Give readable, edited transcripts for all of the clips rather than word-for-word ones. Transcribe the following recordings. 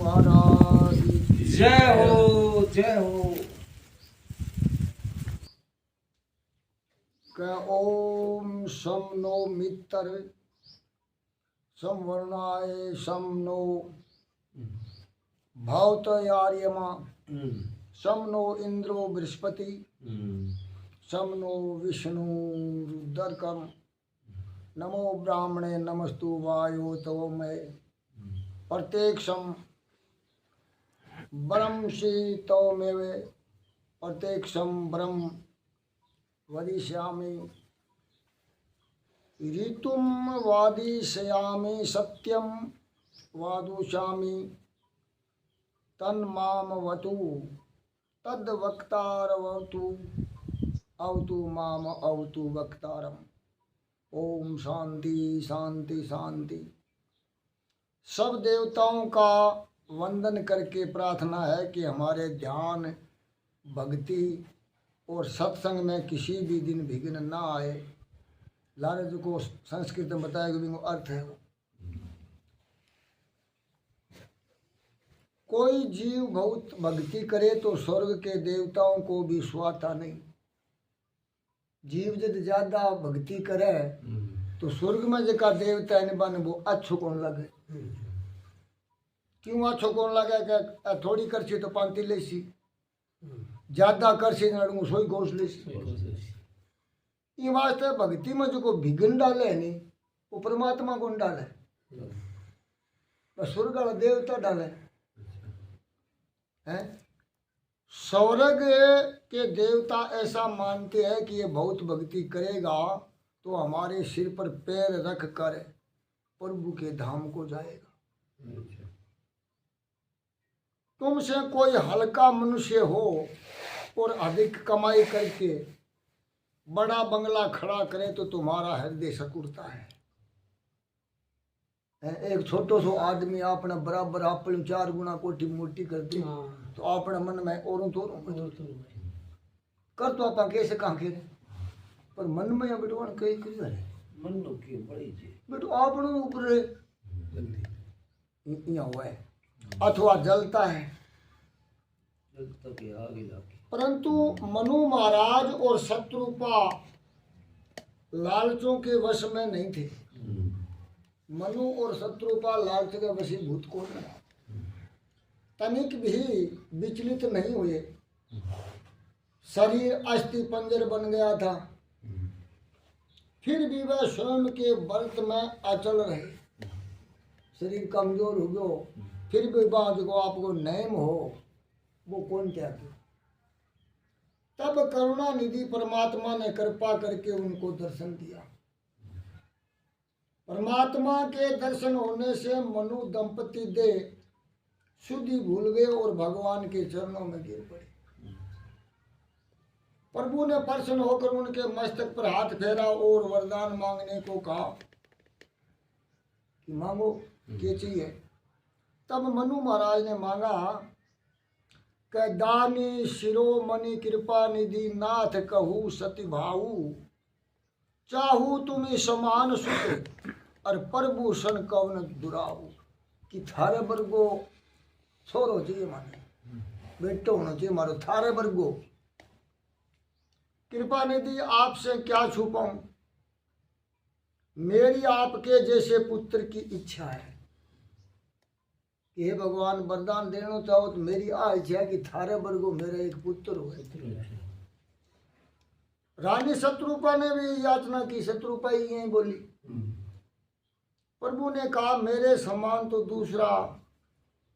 महाराज जय हो जय हो। क ओम शम नो मित्र सम वर्णाय शम नो भौतयार्यमा शम नो इंद्रो बृहस्पति शम नो विष्णु रुद्रकम नमो ब्राह्मणे नमस्तु वायो तवो मे प्रत्यक्षम ब्रह्म श्री तवमेव प्रत्यक्षम ब्रह्म वदिष्यामि ऋतुम वादिष्यामि सत्यम वादुष्यामि तन्मामवतु तद्वक्तारवतु अवतु माम अवतु वक्तारम। ओम शांति शांति शांति। सब देवताओं का वंदन करके प्रार्थना है कि हमारे ध्यान भक्ति और सत्संग में किसी भी दिन विघ्न ना आए। लारज को संस्कृत में बताया कि अर्थ है वो कोई जीव बहुत भक्ति करे तो स्वर्ग के देवताओं को भी स्वाता नहीं। जीव यदि ज्यादा भक्ति करे तो स्वर्ग में जका देवता है बन वो अच्छो कौन लगे। क्यों अच्छो कौन लगे कि थोड़ी करसी तो पांति लेसी ज्यादा करसी नड़ू सोई घोष लेसी। ये वास्ते भक्ति में जो विघ्न डाले है नहीं वो परमात्मा कौन डाले स्वर्ग वाला देवता डाले हैं। स्वर्ग के देवता ऐसा मानते हैं कि ये बहुत भक्ति करेगा तो हमारे सिर पर पैर रख कर प्रभु के धाम को जाएगा। तुमसे कोई हल्का मनुष्य हो और अधिक कमाई करके बड़ा बंगला खड़ा करे तो तुम्हारा हृदय सकुरता है। एक छोटो सो आदमी अपने बराबर अपने 4 गुना कोठी मोटी कर दी तो अपने मन में और कर तो आप कैसे कहाँ के पर मन में या बेटो कई कर मन लो की बड़ी जी बेटो अपने ऊपर यहाँ हुआ है अथवा जलता है। परंतु मनु महाराज और शत्रुपा लालचों के वश में नहीं थे। मनु और शत्रुपा लालच के वशीभूत कौन है। तनिक भी विचलित नहीं हुए। शरीर अस्थि पंजर बन गया था फिर भी वह स्वयं के व्रत में अचल रहे। शरीर कमजोर हो गयो फिर भी बात को आपको नैम हो वो कौन त्यागी। तब करुणा निधि परमात्मा ने कृपा करके उनको दर्शन दिया। परमात्मा के दर्शन होने से मनु दंपति दे शुद्धि भूल गए और भगवान के चरणों में गिर पड़े। प्रभु ने प्रसन्न होकर उनके मस्तक पर हाथ फेरा और वरदान मांगने को कहा कि मांगो क्या चाहिए। तब मनु महाराज ने मांगा कि दानी शिरोमणि कृपा निधि नाथ कहू सती भाऊ चाहू तुम्हें समान सुख और प्रभूषण कवन दुराऊ। कि थारे वर्गो छोरो चाहिए माने बेटो होना चाहिए मारो थारे वर्गो कृपा निधि आपसे क्या छुपाऊं। मेरी आपके जैसे पुत्र की इच्छा है कि हे भगवान वरदान देना चाहो तो मेरी इच्छा है कि थारे वर्गो मेरा एक पुत्र हो। रानी शत्रुपा ने भी याचना की। शत्रुपा ही यही बोली। प्रभु ने कहा मेरे समान तो दूसरा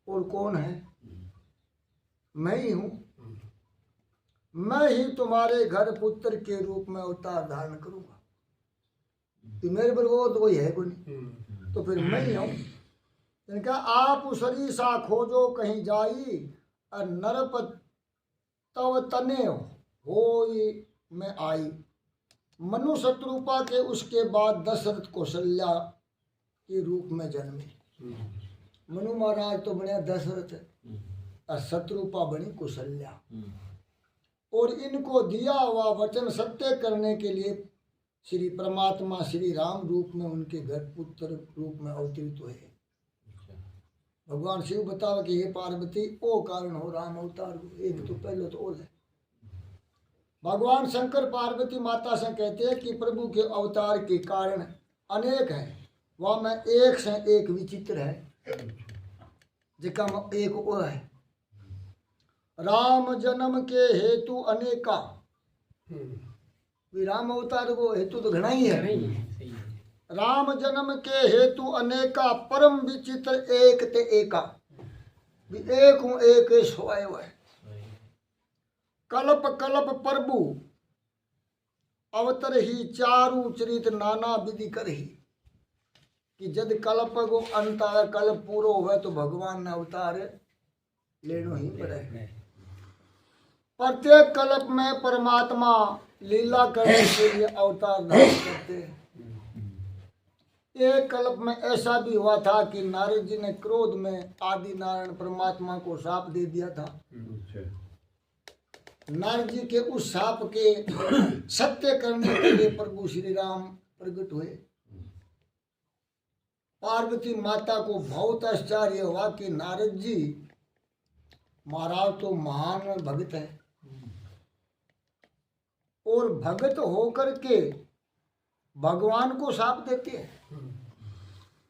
और कौन है। मैं ही हूं। मैं ही तुम्हारे घर पुत्र के रूप में अवतार धारण करूंगा। तो मेरे पर वो तो कोई है कोई नहीं तो फिर मैं ही हूं। इनका आप शरीर सा खोजो कहीं जाई और नरप तव तने हो में आई। मनु शत्रुपा के उसके बाद दशरथ कौशल्या के रूप में जन्मे। मनु महाराज तो बने दशरथ और शत्रुपा बनी कौशल्या। और इनको दिया हुआ वचन सत्य करने के लिए श्री परमात्मा श्री राम रूप में उनके घर पुत्र रूप में अवतरित हुए। भगवान शिव बतावे कि हे पार्वती ओ कारण हो राम अवतार को, एक तो पहले तो ओल है। भगवान शंकर पार्वती माता से कहते हैं कि प्रभु के अवतार के कारण अनेक हैं, वह में एक से एक विचित्र है, जिका एक वो है। राम जन्म के हेतु अनेका, राम अवतार को हेतु तो घना ही है। राम जन्म के हेतु अनेका, परम विचित्र एक ते एका, भी एक हूँ एक सोए हुए। कल्प कल्प प्रभु अवतर ही, चारु चरित नाना विधि कर ही, कि जद कल्प को अंत आवे, कल्प पूरो हुए तो भगवान ने अवतार लेनो ही पड़े। प्रत्येक कल्प में परमात्मा लीला करने के लिए अवतार धारण करते हैं। एक कल्प में ऐसा भी हुआ था कि नारद जी ने क्रोध में आदि नारायण परमात्मा को शाप दे दिया था। नारद जी के उस शाप के सत्य करने के लिए प्रभु श्री राम प्रकट हुए। पार्वती माता को बहुत आश्चर्य हुआ कि नारद जी महाराज तो महान भक्त है, और भगत होकर के भगवान को शाप देते हैं।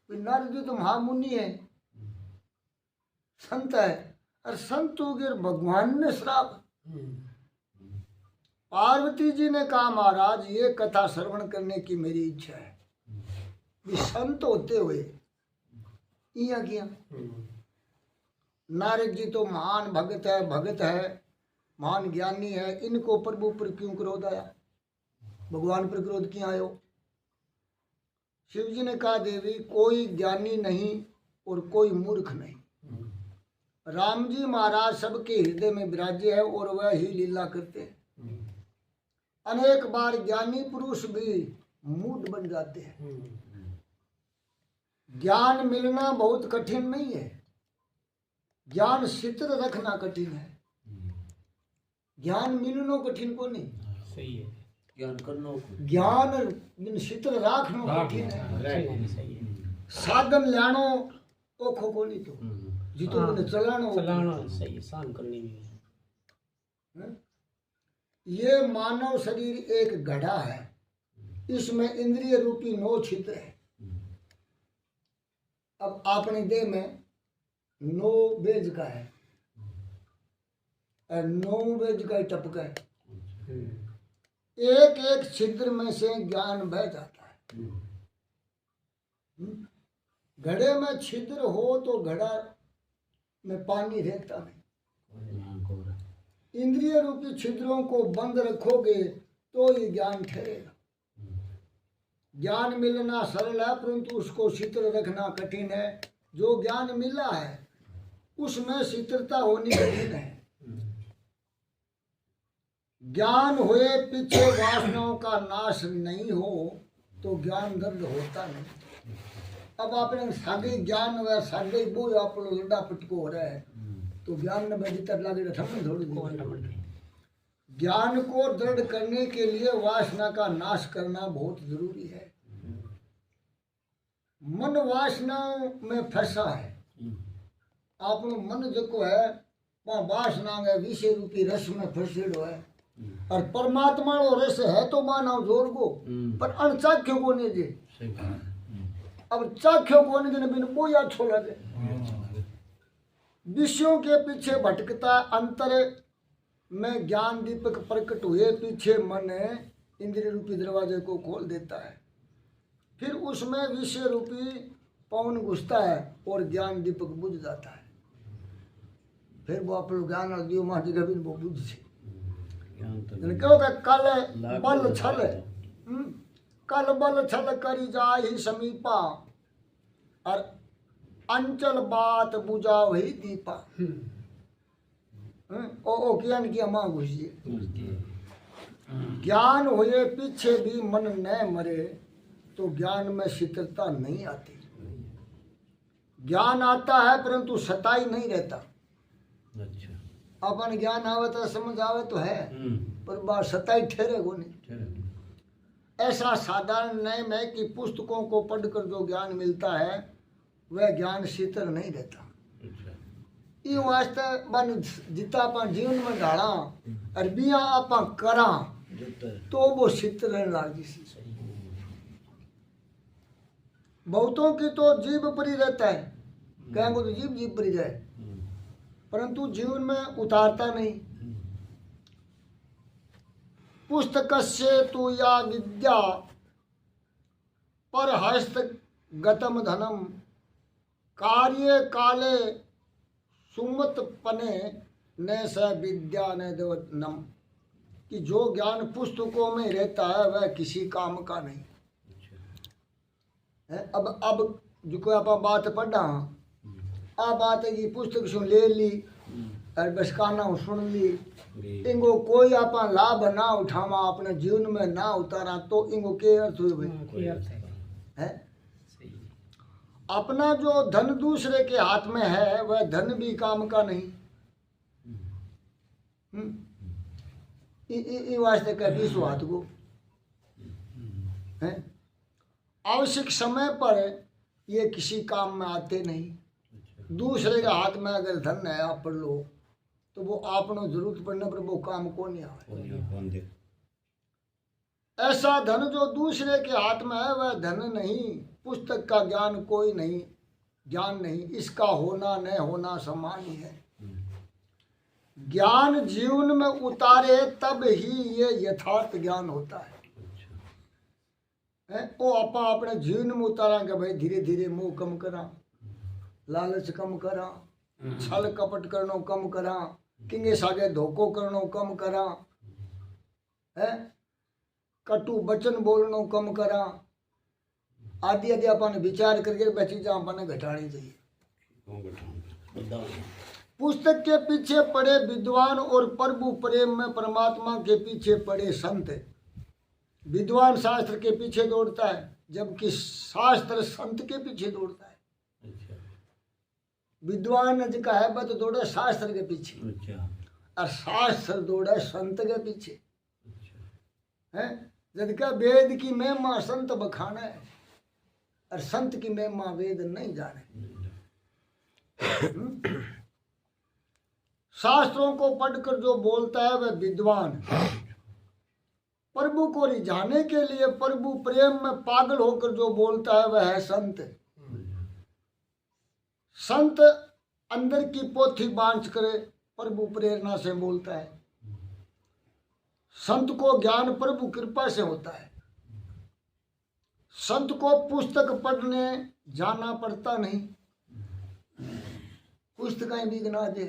नारद जी तो महामुनि है, संत है, और संत हो गए भगवान ने श्राप। पार्वती जी ने कहा महाराज ये कथा श्रवण करने की मेरी इच्छा है, भी संत होते हुए इया किया। नारद जी तो महान भगत है, महान ज्ञानी है, इनको प्रभु पर क्यों क्रोध आया, भगवान पर क्रोध क्यों आयो। शिव जी ने कहा देवी कोई ज्ञानी नहीं और कोई मूर्ख नहीं, राम जी महाराज सबके हृदय में विराजे है और वह ही लीला करते हैं। अनेक बार ज्ञानी पुरुष भी मूढ़ बन जाते हैं। ज्ञान मिलना बहुत कठिन नहीं है, ज्ञान सित्र रखना कठिन है। ज्ञान मिलनो कठिन को नहीं, सही है, ज्ञान करनो, ज्ञान सित्र राखनो कठिन है। साधन लानो ओखो को नहीं, तो जितो मैंने चलानो सही, शान करनी भी। ये मानव शरीर एक घड़ा है, इसमें इंद्रिय रूपी 9 छिद्र है। अब अपने देह में 9 बेज का है और 9 बेज का टपका है। एक एक छिद्र में से ज्ञान बह जाता है। घड़े में छिद्र हो तो घड़ा में पानी रहता नहीं। इंद्रिय रूपी छिद्रों को बंद रखोगे तो ये ज्ञान ठहरेगा। ज्ञान मिलना सरल है परंतु उसको शीतल रखना कठिन है। जो ज्ञान मिला है उसमें शीतलता होनी कठिन है। ज्ञान हुए पीछे वासनाओं का नाश नहीं हो तो ज्ञान दर्द होता नहीं। अब आपने सागे ज्ञान व सागे वो आप लड्डा पटको हो रहा है तो ज्ञान में भीतर लगे थोड़ी। ज्ञान को दृढ़ करने के लिए वासना का नाश करना बहुत जरूरी है। मन वासनाओं में फंसा है। आपनो मन जो है वहाँ वासना में विषय रूपी रस में फंसेड़ो है और परमात्मा रस है तो मानव जोर को पर अनचाख्यो को नहीं दे। अब चाख्यो को नहीं देने बिन वो याद छोड़ा दे। विषयों के पीछे भटकता अंतर में ज्ञान दीपक प्रकट हुए पीछे मन इंद्रिय रूपी दरवाजे को खोल देता है। फिर उसमें विषय रूपी पवन घुसता है और ज्ञान दीपक बुझ जाता है। फिर वो आप लोग ज्ञान दियो माँ जी कभी वो बुझ से क्योंकि कल बल छल कल बल छल करी जाहि समीपा और अंचल बात बुझा वही दीपा। ओ ज्ञान की अमा घुसिए। ज्ञान हुए पीछे भी मन न मरे तो ज्ञान में शीतलता नहीं आती। ज्ञान आता है परंतु सताई नहीं रहता। अच्छा, अपन ज्ञान आवे तो समझ आवे तो है पर बात सताई ठहरे को नहीं। ऐसा साधारण नियम है कि पुस्तकों को पढ़कर जो ज्ञान मिलता है वह ज्ञान शीतल नहीं रहता। ई वास्ते बन जिता अपन जीवन में ढाला और बिया अपन करा तो वो सिद्ध रहने लाग जी। बहुतों की तो जीव परी रहता है, कहेंगे तो जीव परी जाए, परंतु जीवन में उतारता नहीं। पुस्तकस्य तु या विद्या पर हस्तगतम धनम कार्य काले सुमत पने न स विद्या न देवनम, कि जो ज्ञान पुस्तकों में रहता है वह किसी काम का नहीं है। अब जो कोई आप बात पढ़ा आ बात है कि पुस्तक सुन ले ली और बस काना सुन ली, इनको कोई आप लाभ ना उठावा, अपने जीवन में ना उतारा तो इनको के अर्थ हुए भाई है। अपना जो धन दूसरे के हाथ में है वह धन भी काम का नहीं। वास्ते कभी स्वाद को है, आवश्यक समय पर ये किसी काम में आते नहीं। दूसरे के हाथ में अगर धन है आप पढ़ लो तो वो आपनो जरूरत पड़ने पर वो काम को नहीं आवे। ऐसा धन जो दूसरे के हाथ में है वह धन नहीं, पुस्तक का ज्ञान कोई नहीं, ज्ञान नहीं, इसका होना न होना समान ही है। ज्ञान जीवन में उतारे तब ही ये यथार्थ ज्ञान होता है। वो आप अपने जीवन में उतारा कि भाई धीरे धीरे मोह कम करा, लालच कम करा, छल कपट करनो कम करा, किंगे सागे धोखो करनो कम करा है, कटु वचन बोलनो कम करा, आदि आदि अपन विचार करके वह चीजें अपन घटानी चाहिए। पुस्तक के पीछे पड़े विद्वान और प्रभु प्रेम में परमात्मा के पीछे पड़े संत। विद्वान शास्त्र के पीछे दौड़ता है जबकि शास्त्र संत के पीछे दौड़ता है। विद्वान जिका है वह तो दौड़े शास्त्र के पीछे और शास्त्र दौड़े संत के पीछे है। जबकि वेद की महिमा संत बखाना है और संत की महिमा वेद नहीं जाने। शास्त्रों को पढ़कर जो बोलता है वह विद्वान, प्रभु को रिझाने के लिए प्रभु प्रेम में पागल होकर जो बोलता है वह है संत। संत अंदर की पोथी बांच करे प्रभु प्रेरणा से बोलता है। संत को ज्ञान प्रभु कृपा से होता है। संत को पुस्तक पढ़ने जाना पड़ता नहीं, पुस्तकें भी गिना दे।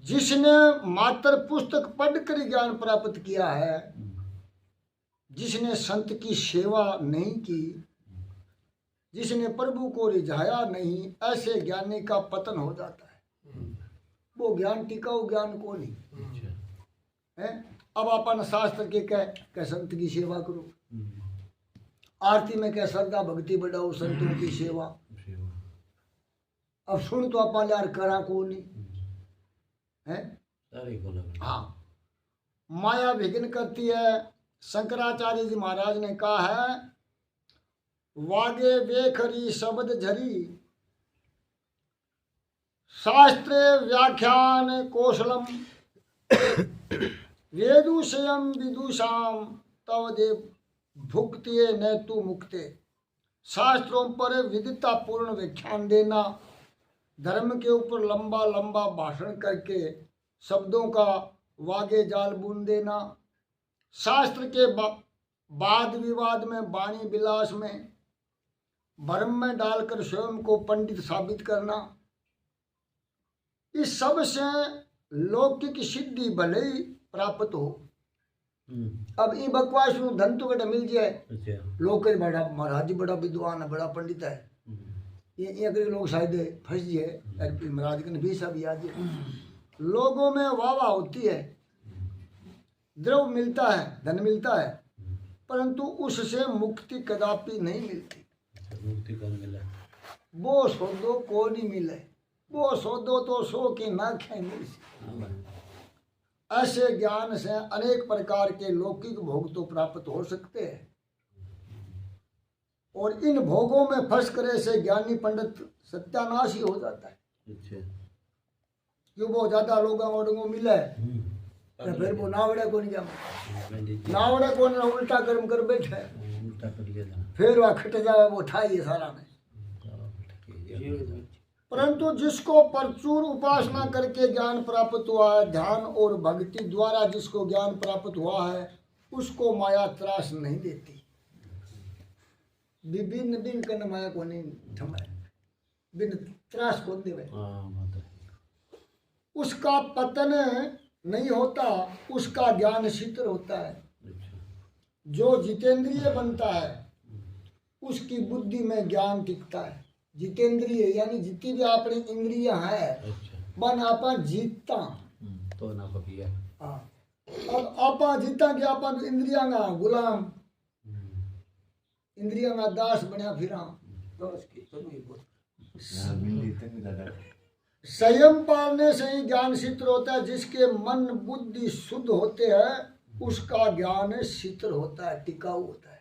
जिसने मात्र पुस्तक पढ़कर ज्ञान प्राप्त किया है, जिसने संत की सेवा नहीं की, जिसने प्रभु को रिझाया नहीं, ऐसे ज्ञानी का पतन हो जाता है। वो ज्ञान टिकाऊ ज्ञान को नहीं है। अब अपन शास्त्र के कह संत की सेवा करो, आरती में कह श्रद्धा भक्ति बढ़ाओ, संतों की सेवा। अब सुन तो अपन यार करा को नहीं है। हाँ, माया विघ्न करती है। शंकराचार्य जी महाराज ने कहा है, वागे वेखरी शब्द झरी, शास्त्रे व्याख्यान कौशलम, वेदुषयम विदुषाम तव देव भुक्तिये न तू मुक्ते। शास्त्रों पर विदिता पूर्ण व्याख्यान देना, धर्म के ऊपर लंबा लंबा भाषण करके शब्दों का वागे जाल बुन देना, शास्त्र के वाद विवाद में, वाणी विलास में, भ्रम में डालकर स्वयं को पंडित साबित करना, इस सब से लौकिक सिद्धि भले ही प्राप्त हो। अब ई बकवास में धन तो कटे मिल जाए, लोग कहे बड़ा महाराज जी बड़ा विद्वान है, बड़ा पंडित है, ये लोग शायद फंस जाए। महाराज के भी सब याद है, लोगों में वाह होती है, द्रव्य मिलता है, धन मिलता है, परंतु उससे मुक्ति कदापि नहीं मिलती। मुक्ति कौन मिला? वो सौदो को नहीं मिले, वो सौदो तो सो की ना खेंगे। ऐसे ज्ञान से अनेक प्रकार के लौकिक भोग तो प्राप्त हो सकते हैं, और इन भोगों में फंस करे से ज्ञानी पंडित सत्यानाश ही हो जाता है। अच्छा क्यों बहुत ज्यादा लोगों को मिले तो फिर वो नावड़े को नहीं जम नावड़े को ना उल्टा कर्म कर बैठे उल्टा कर लिया था फिर वह खट जावे वो ठाई है सारा में। परंतु जिसको प्रचुर उपासना करके ज्ञान प्राप्त हुआ है, ध्यान और भक्ति द्वारा जिसको ज्ञान प्राप्त हुआ है, उसको माया त्रास नहीं देती। विभिन्न बिन कन माया को नहीं थमे, बिन त्रास को देवे। उसका पतन नहीं होता, उसका ज्ञान शीतल होता है। जो जितेंद्रिय बनता है उसकी बुद्धि में ज्ञान टिकता है। जितेंद्रिय यानी जितनी भी अपनी इंद्रियां है बन आपा जीतता तो ना कभी है। हाँ, अब आपा जीता कि आपा इंद्रियां का गुलाम, इंद्रियां का दास बनया फिरा। संयम पालने से ही ज्ञान शीतल होता है। जिसके मन बुद्धि शुद्ध होते हैं उसका ज्ञान शीतल होता है, टिकाऊ होता है।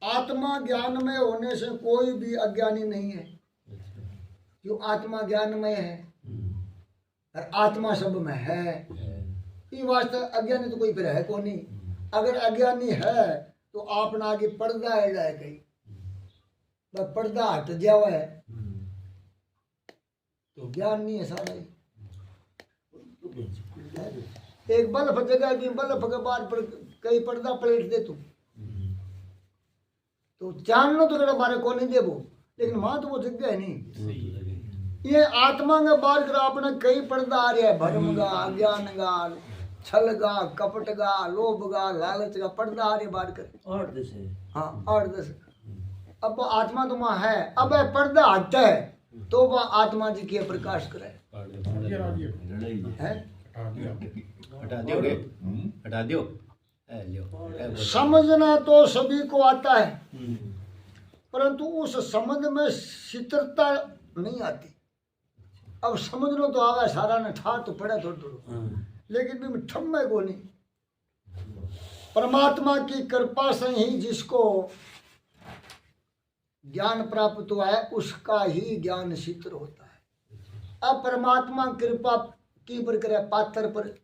आत्मा ज्ञान में होने से कोई भी अज्ञानी नहीं है, क्यों आत्मा ज्ञान में है और आत्मा सब में है। ये वास्ते अज्ञानी तो कोई फिर है को नहीं। अगर अज्ञानी है तो आपने आगे पर्दा है जाए कहीं, बस पर्दा हट जावा है तो ज्ञान नहीं है सारा ही। एक बल्ब जगह भी बल्ब के बाद पर कई पर्दा पलट दे तू तो जानना तो तेरा बारे को नहीं देबो, लेकिन वहां तो वो जगह है नहीं। ये आत्मा के बाहर कर अपने कई पर्दा आ रहा है, भरम गा, अज्ञान गा, छल गा, कपट गा, लोभ गा, लालच का पर्दा आ रहे बाहर कर। और दस है। हाँ और दस। अब आत्मा तो वहां है, अब पर्दा हटता है तो वह आत्मा जी के प्रकाश करे है। हटा दोगे हटा दो। समझना तो सभी को आता है, परंतु उस समझ में शीतलता नहीं आती। अब समझ लो तो आवे सारा ने ठा तो पड़े थोड़ा थोड़ा, लेकिन भी ठम्मे को नहीं। परमात्मा की कृपा से ही जिसको ज्ञान प्राप्त हुआ है उसका ही ज्ञान शीतल होता है। अब परमात्मा कृपा की पर करे पात्र पर,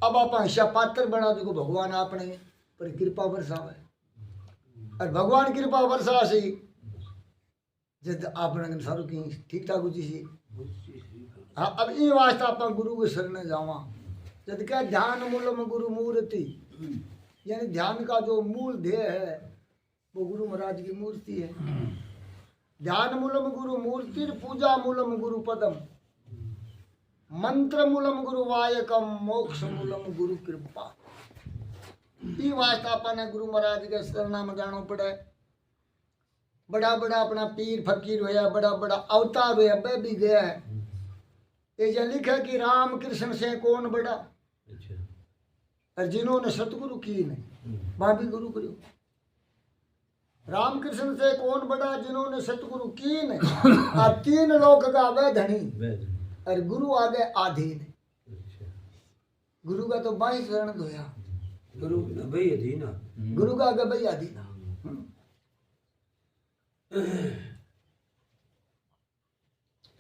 अब आप ऐसा पात्र बना दो भगवान आपने पर कृपा बरसावे और भगवान कृपा बरसा से जब आपने सारू की ठीक ठाक हुई सी। हाँ अब ये वास्ते आप गुरु के शरण जावा। जब क्या ध्यान मूलम गुरु मूर्ति, यानी ध्यान का जो मूल ध्येय है वो गुरु महाराज की मूर्ति है। ध्यान मूलम गुरु मूर्ति, पूजा मूलम गुरु पदम, मंत्र मूलम गुरु वायकम, मोक्ष मूलम गुरु कृपा। ये वास्ता अपने गुरु महाराज के शरण में जाना पड़े। बड़ा बड़ा अपना पीर फकीर होया, बड़ा बड़ा अवतार होया, वह भी गया है। ये जो लिखा कि राम कृष्ण से कौन बड़ा, और जिन्होंने सतगुरु की नहीं वहां भी गुरु करो। राम कृष्ण से कौन बड़ा, जिन्होंने सतगुरु की नहीं। और तीन लोक का वह धनी और गुरु आ गए आधीन। गुरु का तो 22 शरण धोया, गुरु भाई अधीन, गुरु का आगे भाई आधीन।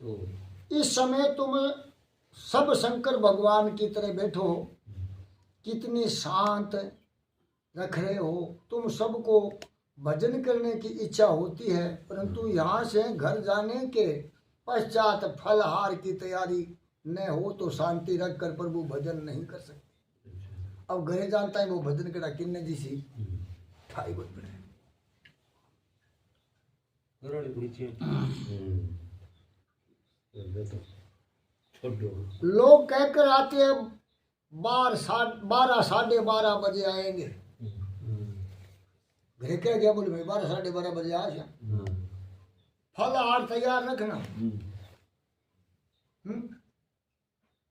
तो इस समय तुम सब शंकर भगवान की तरह बैठो, कितनी शांत रख रहे हो। तुम सबको भजन करने की इच्छा होती है, परंतु यहाँ से घर जाने के पश्चात फलहार की तैयारी न हो तो शांति रखकर प्रभु भजन नहीं कर सकते। अब घरे जानता है वो भजन करा किन्ने जी सी ठाई बोल पड़े। लोग कहकर आते हैं 12 साढ़े 12 बजे आएंगे। घरे कह गया बोले भाई 12 साढ़े 12 बजे आ जा, फल हार तैयार रखना।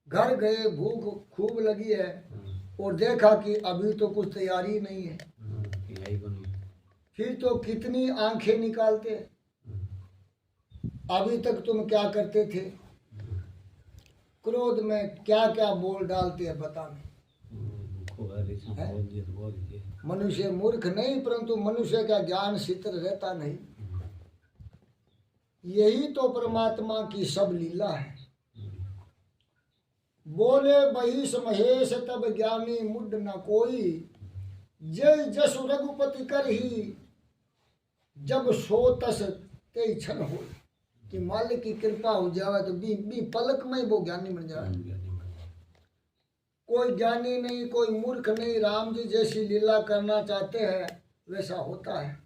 घर गए, भूख खूब लगी है और देखा कि अभी तो कुछ तैयारी नहीं है, फिर तो कितनी आंखें निकालते। अभी तक तुम क्या करते थे, क्रोध में क्या क्या बोल डालते हैं पता नहीं। मनुष्य मूर्ख नहीं, परंतु मनुष्य का ज्ञान शीतल रहता नहीं। यही तो परमात्मा की सब लीला है। बोले बहिष महेश तब ज्ञानी मुड न कोई, जय जसु रघुपति कर ही जब सो तस ते छन हो। कि मालिक की कृपा हो जावे तो बी पलक में ही वो ज्ञानी बन जाए। कोई ज्ञानी नहीं, कोई मूर्ख नहीं, राम जी जैसी लीला करना चाहते हैं वैसा होता है।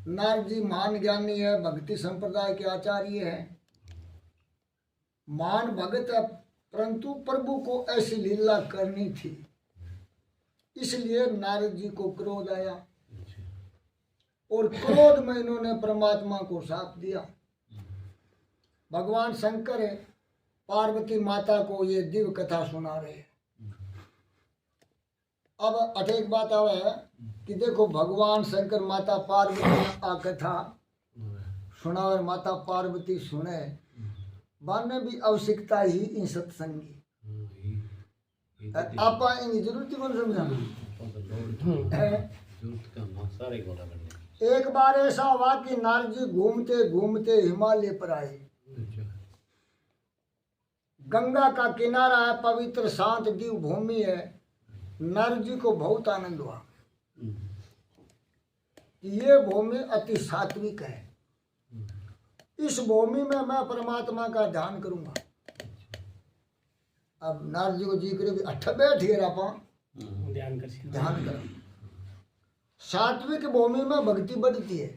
नारद जी महान ज्ञानी है, भक्ति संप्रदाय के आचार्य हैं, महान भगत है, परंतु प्रभु को ऐसी लीला करनी थी, इसलिए नारद जी को क्रोध आया और क्रोध में इन्होंने परमात्मा को शाप दिया। भगवान शंकर पार्वती माता को ये दिव्य कथा सुना रहे हैं। अब अठेक बात आवे है कि देखो भगवान शंकर माता पार्वती ने आ कथा सुना और माता पार्वती सुने, बाने भी आवश्यकता ही इन सत्संगी आप इनकी जरूरत कौन समझा। एक बार ऐसा हुआ कि नारद जी घूमते घूमते हिमालय पर आए। गंगा का किनारा है, पवित्र शांत दिव्य भूमि है। नारद जी को बहुत आनंद हुआ। ये भूमि अति सात्विक है, इस भूमि में मैं परमात्मा का ध्यान करूंगा। अब नारद जी को जी करे अच्छा बैठ गया आप ध्यान कर। सात्विक भूमि में भक्ति बढ़ती है,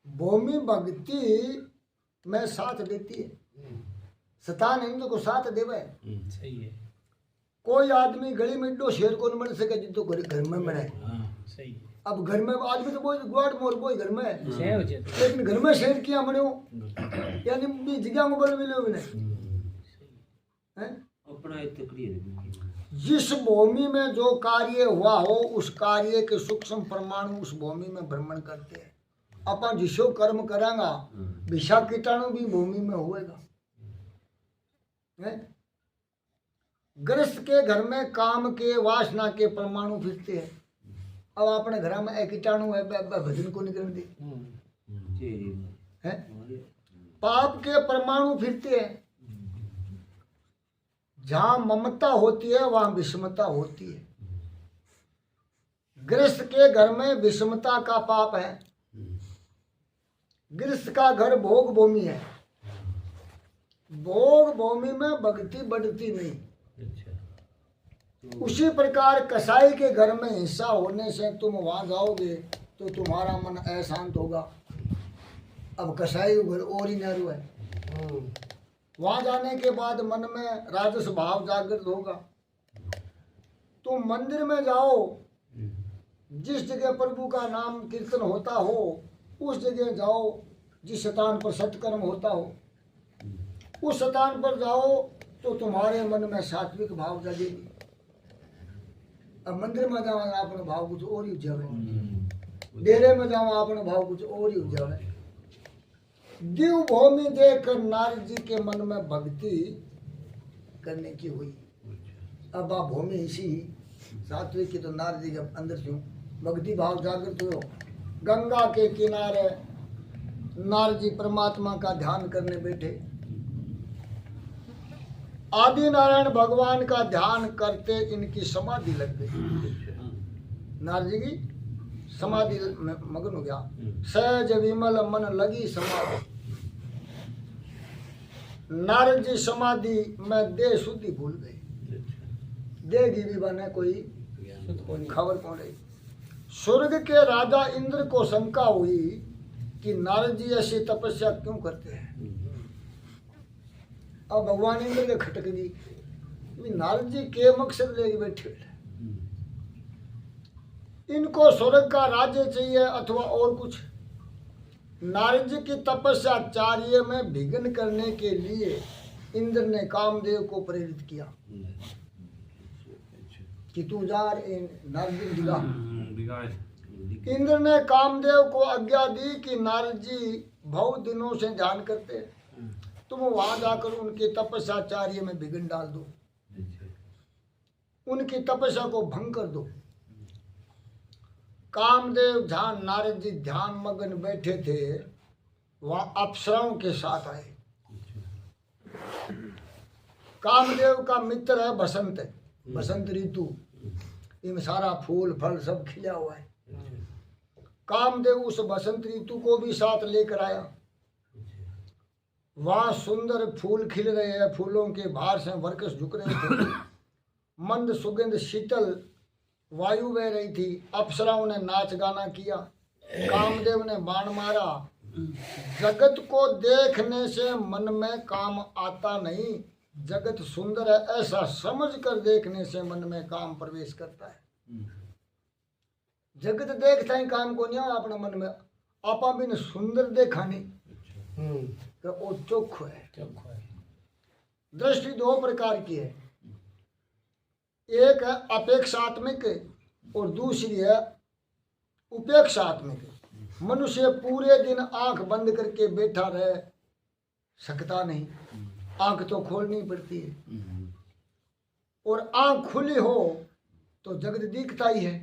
भूमि भक्ति में साथ देती है। सतान हिंदू को साथ देवे सही है। कोई आदमी गली में दो शेर को नहीं बन सके जितो घर में बने। सही है। अब घर में आदमी तो बोई गुआड़ मोर बोई घर में लेकिन घर में शेर किया बने यानी भी जगह में बोल मिले बिना अपना जिस भूमि में जो कार्य हुआ हो उस कार्य के सूक्ष्म परमाणु उस भूमि में भ्रमण करते हैं। अपन जिसो कर्म करांगा विषा कीटाणु भी भूमि में होएगा। गृहस्थ के घर में काम के वासना के परमाणु फिरते हैं। अब अपने घर में एक कीटाणु है भजन को निकल दी है। पाप के परमाणु फिरते हैं। जहां ममता होती है वहां विषमता होती है। गृहस्थ के घर में विषमता का पाप है। गृहस्थ का घर भोग भूमि है, भोग भूमि में भक्ति बढ़ती नहीं। उसी प्रकार कसाई के घर में हिंसा होने से तुम वहां जाओगे तो तुम्हारा मन अशांत होगा। अब कसाई घर और ही नहरू है, वहां जाने के बाद मन में राजस भाव जागृत होगा। तुम मंदिर में जाओ, जिस जगह प्रभु का नाम कीर्तन होता हो उस जगह जाओ, जिस स्थान पर सत्कर्म होता हो उस स्थान पर जाओ तो तुम्हारे मन में सात्विक भाव जगेगी। अब मंदिर में जाओ अपने भाव कुछ और ही उजावे, डेरे में जाओ अपने भाव कुछ और ही उजावे। दिव्य भूमि देखकर नारद जी के मन में भक्ति करने की हुई। अब आप भूमि इसी सात्विक की तो नारद जी के अंदर से भक्ति भाव जागृत हो। गंगा के किनारे नारद जी परमात्मा का ध्यान करने बैठे। आदि नारायण भगवान का ध्यान करते इनकी समाधि लग गई। नारद जी की समाधि में मगन हो गया। सहज विमल मन लगी समाधि। नारद जी समाधि में देह शुद्धि भूल गए। देह की भी बने कोई खबर कौन रही। स्वर्ग के राजा इंद्र को शंका हुई कि नारद जी ऐसी तपस्या क्यों करते हैं। अब भगवान इंद्र के खटक गई, नारद जी के मकसद लेके बैठे। इनको स्वर्ग का राज्य चाहिए अथवा और कुछ। नारद जी की तपस्या कार्य में विघ्न करने के लिए इंद्र ने कामदेव को प्रेरित किया कि तू जा नारद जी दिखा। इंद्र ने कामदेव को आज्ञा दी कि नारद जी बहुत दिनों से ध्यान करते, तुम वहां जाकर उनकी तपस्या कार्य में विघ्न डाल दो, उनकी तपस्या को भंग कर दो। कामदेव ध्यान नारद जी ध्यान मगन बैठे थे, वहां अप्सराओं के साथ आए। कामदेव का मित्र है बसंत, बसंत ऋतु, इनमें सारा फूल फल सब खिला हुआ है। कामदेव उस बसंत ऋतु को भी साथ लेकर आया। वहां सुंदर फूल खिल रहे हैं, फूलों के भार से बरकस झुक रहे थे, मंद सुगंध शीतल वायु बह रही थी। अप्सराओं ने नाच गाना किया, कामदेव ने बाण मारा। जगत को देखने से मन में काम आता नहीं, जगत सुंदर है ऐसा समझकर देखने से मन में काम प्रवेश करता है। जगत देखता ही काम को नहीं आ अपने मन में, आपा भी ने सुंदर देखा नहीं तो वो चोखो है। दृष्टि दो प्रकार की है, एक है अपेक्षात्मिक और दूसरी है उपेक्षात्मिक। मनुष्य पूरे दिन आंख बंद करके बैठा रह सकता नहीं, आंख तो खोलनी पड़ती है, और आंख खुली हो तो जगत दिखता ही है।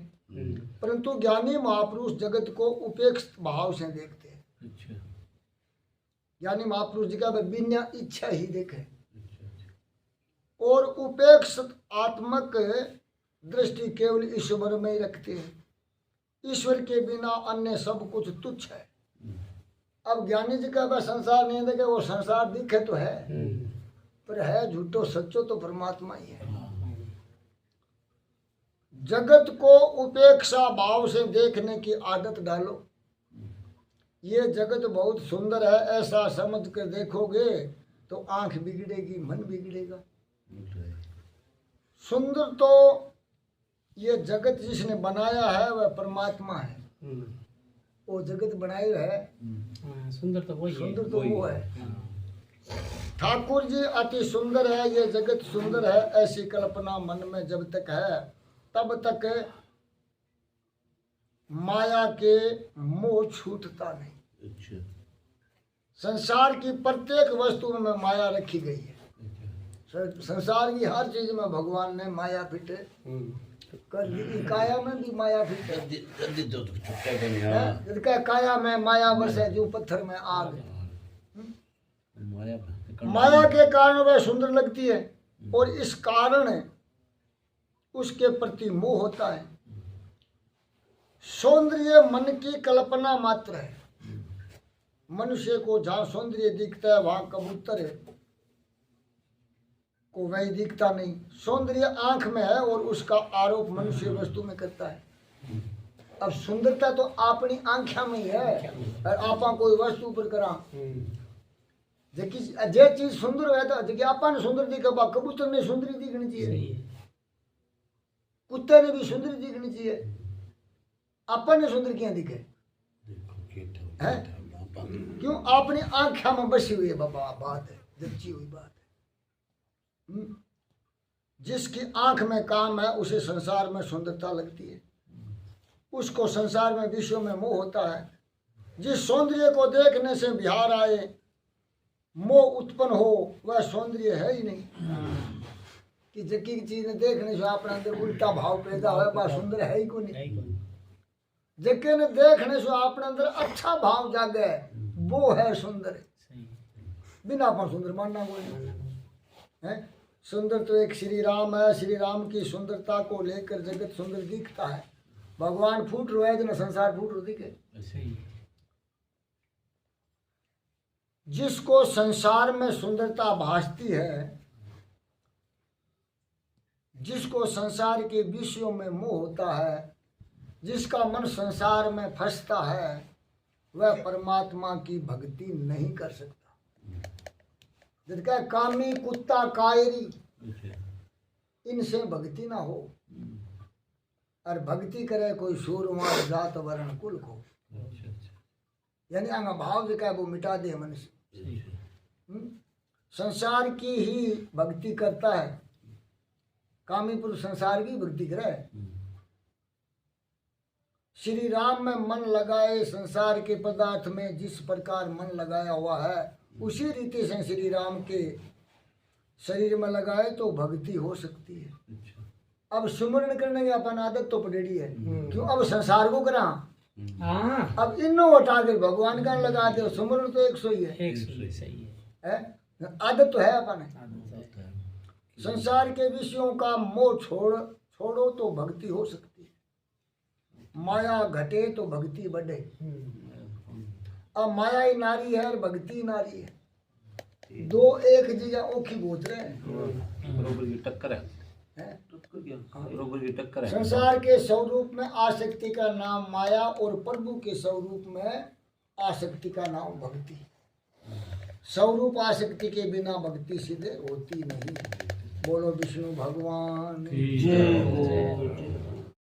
परंतु ज्ञानी महापुरुष जगत को उपेक्ष भाव से देखते हैं। ज्ञानी महापुरुष जी का बिना इच्छा ही देखे, और उपेक्ष आत्मक दृष्टि केवल ईश्वर में ही रखते हैं। ईश्वर के बिना अन्य सब कुछ तुच्छ है। अब ज्ञानी जी का बस संसार नहीं देखे, वो संसार दिखे तो है पर है झूठो, सच्चो तो परमात्मा ही है। जगत को उपेक्षा भाव से देखने की आदत डालो। ये जगत बहुत सुंदर है ऐसा समझ कर देखोगे तो आंख बिगड़ेगी, मन बिगड़ेगा। सुंदर तो ये जगत जिसने बनाया है वह परमात्मा है। वो जगत बनाया है, सुंदर तो वही है। सुंदर तो वो है। ठाकुर जी अति सुंदर है, ये जगत सुंदर है ऐसी कल्पना मन में जब तक है तब तक माया के मोह छूटता नहीं। संसार की प्रत्येक वस्तु में माया रखी गई है। संसार की हर चीज में भगवान ने माया फिटे कर दी। काया में भी माया फिटे, काया में माया बरसे जो पत्थर में आग। माया के कारण वह सुंदर लगती है और इस कारण उसके प्रति मोह होता है। सौंदर्य मन की कल्पना मात्र है। मनुष्य को जहाँ सौंदर्य दिखता है वहां कबूतर को वही दिखता नहीं। सौंदर्य आंख में है और उसका आरोप मनुष्य वस्तु में करता है। अब सुंदरता तो अपनी आंखों में ही है और आपा कोई वस्तु पर करा। जे चीज सुंदर है तो जगह आपा ने सुंदर दिखे, कबूतर ने सुंदरी दिखनी चाहिए, कुत्ते ने भी सुंदरी दिखनी चाहिए। अपन ने सुंदर क्या दिखे है? क्यों? अपनी आंखों में बसी हुई है बाबा, बात है, जच्ची हुई बात है। जिसकी आंख में काम है उसे संसार में सुंदरता लगती है, उसको संसार में विश्व में मोह होता है। जिस सौंदर्य को देखने से बिहार आए, मोह उत्पन्न हो, वह सौंदर्य है ही नहीं। कि जकी चीज ने देखने से अपने अंदर उल्टा भाव पैदा हो, वह सुंदर है ही को नहीं। जके ने देखने से अपने अंदर अच्छा भाव जागे, वो है सुंदर। बिना अपन सुंदर मानना कोई है। सुंदर तो एक श्री राम है। श्री राम की सुंदरता को लेकर जगत सुंदर दिखता है। भगवान फूट रहे है, संसार फूट रो दिखे। जिसको संसार में सुंदरता भासती है, जिसको संसार के विषयों में मोह होता है, जिसका मन संसार में फंसता है, वह परमात्मा की भक्ति नहीं कर सकता। जिसका कामी कुत्ता कायरी, इनसे भक्ति ना हो। और भक्ति करे कोई सूरमा जात वर्ण कुल को, यानी आंगा भाव जो है वो मिटा दे मन से। संसार की ही भक्ति करता है। कामी पुरुष संसार की भक्ति करे। श्री राम में मन लगाए, संसार के पदार्थ में जिस प्रकार मन लगाया हुआ है उसी रीति से श्री राम के शरीर में लगाए तो भक्ति हो सकती है। अब सुमरण करने की अपन आदत तो पड़ेगी है। क्यों? अब संसार को करा हाँ अब इन्हों हटा के भगवान का लगा दो, सुमरण तो 100 ही है, एक सही है। है? आदत तो है अपन। संसार के विषयों का मोह छोड़ो तो भक्ति हो सकती है। माया घटे तो भक्ति बढ़े। अब माया ही नारी है और भक्ति नारी है, दो एक जगह ओखी बोत रहे हैं। बरोबर की टक्कर है, हैं? बरोबर की टक्कर है। संसार के स्वरूप में आसक्ति का नाम माया और प्रभु के स्वरूप में आसक्ति का नाम भक्ति। स्वरूप आसक्ति के बिना भक्ति सिद्ध होती नहीं। बोलो विष्णु भगवान जय हो।